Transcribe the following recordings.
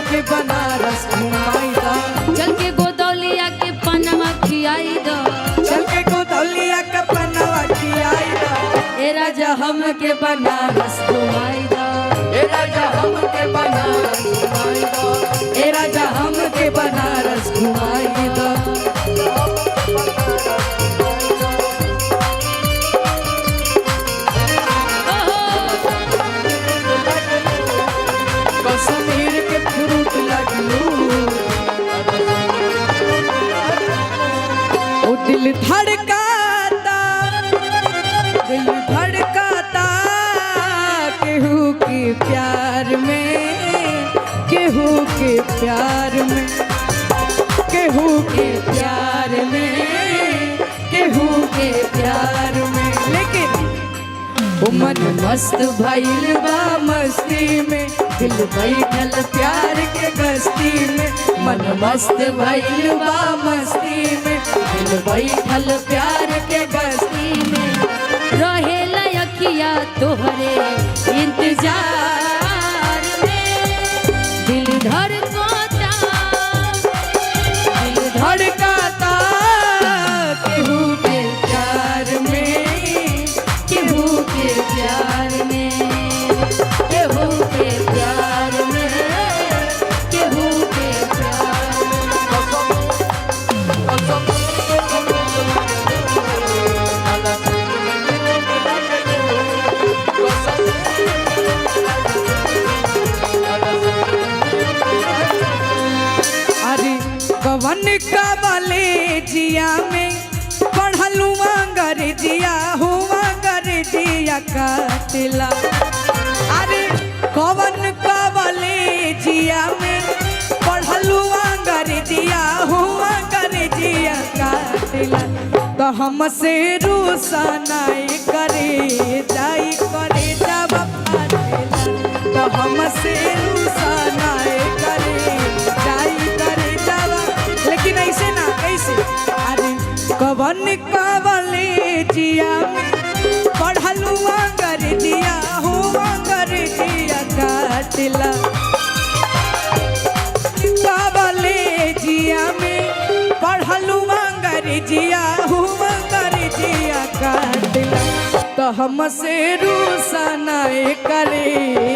के बनारस घुमाई दा। चल के गोदौलिया के पनवा खियाई दो, चल के गोदौलिया के पनवा खियाई दा। ए राजा हम के बनारस घुमाई दो, ए राजा हम के बनारस घुमाई दा। ए राजा हम के बनारस घुमाई दा। कश्मीर के फ्रूट लगलू, ओ दिल धड़काता, दिल धड़काता केहू के प्यार में, केहू के प्यार में, केहू के प्यार में, केहू के प्यार में। लेकिन ओ मन मस्त भइल बा मस्ती में, दिल बैठल प्यार के गस्ती में। मन मस्त भइल बा मस्ती में, दिल बैठल प्यार के गस्ती में। रहे लयकिया तोहरे इंतजार में, दिल धड़कता, दिल धड़काता केहू के प्यार में, केहू के प्यार में, केहू के प्यार में, केहू के प्यार में। अरे कवन कवले जिया में पढ़लू अंग्रेजिया, हुआ अंग्रेजिया काटला। अरे कवन कवले जिया में पढ़लू अंग्रेजिया, हुआ अंग्रेजिया काटला। तो हमसे रूसनाई करे जाई करे जब फाटेला। तो हमसे रूसनाई करे जाई करे जब, लेकिन ऐसे ना कैसे। अरे कवन कवले जिया में पढ़लू अंग्रेजिया, हो अंग्रेजिया काटला। कवले जिया में पढ़लू अंग्रेजिया, हो अंग्रेजिया काटला। तो हमसे रूसनाई करे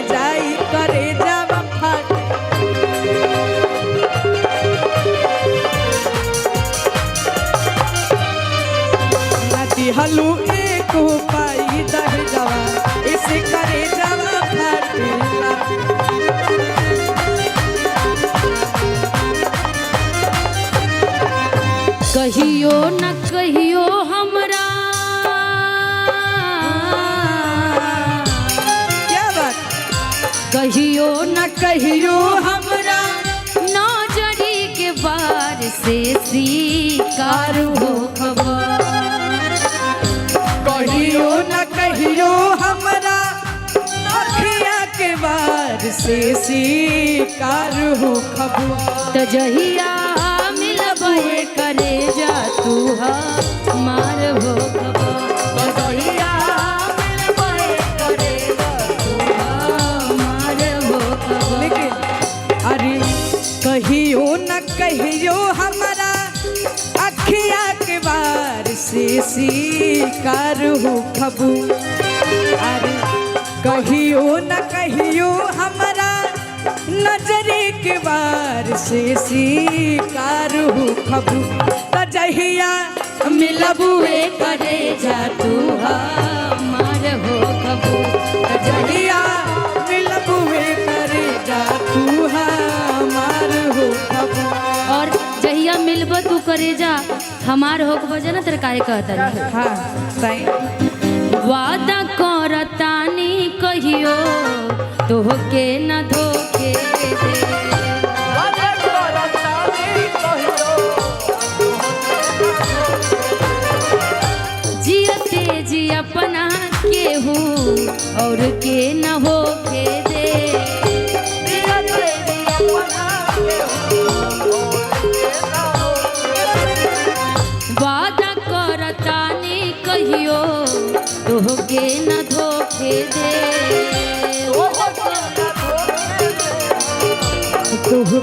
जाई करे जब फाटे। हलू एक पाई दह जवा, इसे करे जवा फाटेला। कहियो न कहियो हमरा, क्या बात। कहियो न कहियो हमरा नौजरी के बार से शिकार हो खबर। कहियो न कहियो हमरा अखिया के बार से शिकार हो खबर। त जहिया मिलबे करे जा तू मार हो खबर। बदहिया मिलबे करे जा तू मार हो खबर। लेकिन अरे कहियो न कहियो हमरा अखिया के बार से शिकार हो खबू। अरे कहियो न कहियो हमरा नजरे के बार से शिकार हो खबू। तजहिया मिलबुए करे जा तू मार हो खबू। तजहिया मिलबुए करे जा तू हमार हो खबू। और जहिया मिलब तू करे जा हमार हो बजे ना तेरे काहे कहता रहे। हाँ सही वादा करतानी कहियो तोहके न धोखे दे। जियते जी अपना केहू और के न होके दे। वादा करतानी कहियो तोहके न धोखे दे।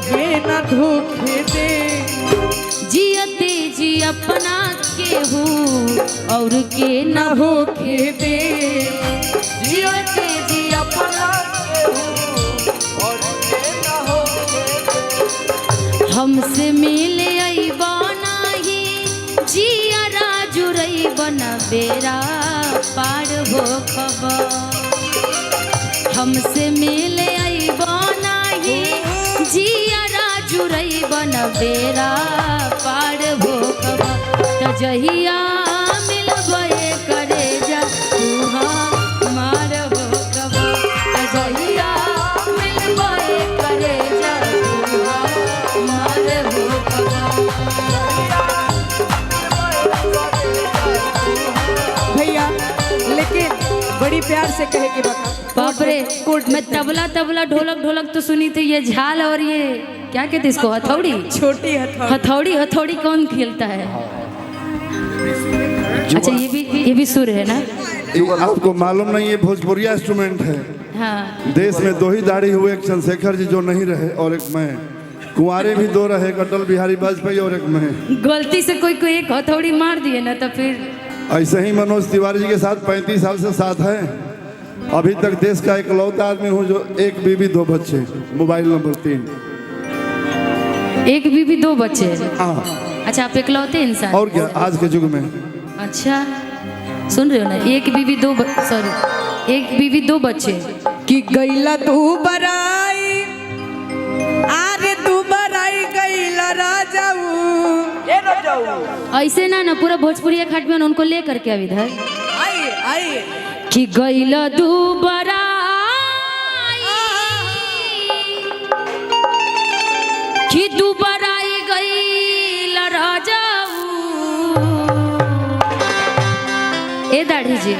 के न धोखे दे, जियते जी अपना केहू और के न होके दे, जियते जी अपना और के न होके, हमसे मिले अइबा नाही, जियरा जुरइबन बेरा पार हो खबर। हमसे मिले अइबा नाही, जियरा जुरइबन बेरा पार हो खबर। त जहिया मिलबे करे जा तू हमार हो खबर। त जहिया मिलबे करे जा तू हमार हो खबर। भैया लेकिन बड़ी प्यार से कहे कि बता बाप रे, मैं तबला तबला ढोलक ढोलक तो सुनी थी, ये झाल और ये क्या कहते इसको, हथौड़ी, छोटी हथौड़ी। हथौड़ी हथौड़ी कौन खेलता है? अच्छा ये भी सुर है ना? आपको मालूम नहीं, ये भोजपुरिया इंस्ट्रूमेंट है। हाँ। देश में दो ही दाढ़ी हुए, एक चंद्रशेखर जी जो नहीं रहे और एक मैं। कुंवारे भी दो रहे, एक अटल बिहारी वाजपेयी और एक मैं। गलती से कोई कोई एक हथौड़ी मार दिए ना तो फिर ऐसे ही मनोज तिवारी जी के साथ 35 साल से साथ है। अभी तक देश का इकलौता आदमी हूँ जो एक बीवी दो बच्चे। Mobile number 3। एक बीवी दो बच्चे। हाँ। अच्छा आप इकलौते इंसान? और क्या आज के युग में। अच्छा सुन रहे हो ना, एक बीवी दो सॉरी एक बीवी दो बच्चे। कि गैला तू बराई, आरे तू बराई गैला राजाऊ, ये राजाऊ ऐसे ना पूरा भोजपुरी खाट में उनको ले करके अब इधर आइए आइए। कि गैला दुबराई, कि दुबराई गैला राजाऊ। ए दाढ़ी जी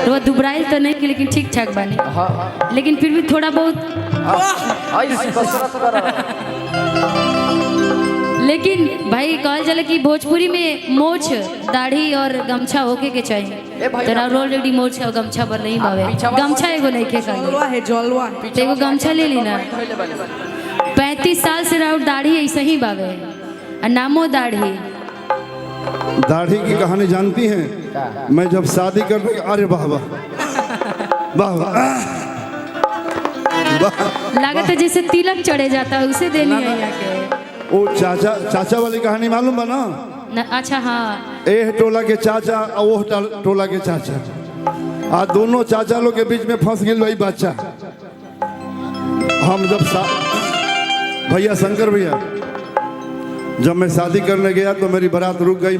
तो दुबराइल तो नहीं की, लेकिन ठीक ठाक बानी, लेकिन फिर भी थोड़ा बहुत। लेकिन भाई कहल चले कि भोजपुरी में मोछ दाढ़ी और गमछा होके के चाहिए। तेरा ऑलरेडी मोछ और गमछा पर नहीं बावे, गमछा एगो नहीं खे जलवा है जलवा। तो एगो गमछा ले ली ना। 35 साल से राउर दाढ़ी ऐसे ही बावे और नामो दाढ़ी। दाढ़ी की कहानी जानती हैं? मैं जब शादी कर रही, अरे वाह वाह वाह वाह, लागत है जैसे तिलक चढ़े जाता है, उसे देनी है यहाँ के। वो चाचा वाली कहानी मालूम बा ना? अच्छा हाँ। ए टोला के चाचा और वो टोला के चाचा, आ दोनों चाचा लोग के बीच में फंस गई वही बच्चा। हम जब भैया शंकर भैया, जब मैं शादी करने गया तो मेरी बारात रुक गई।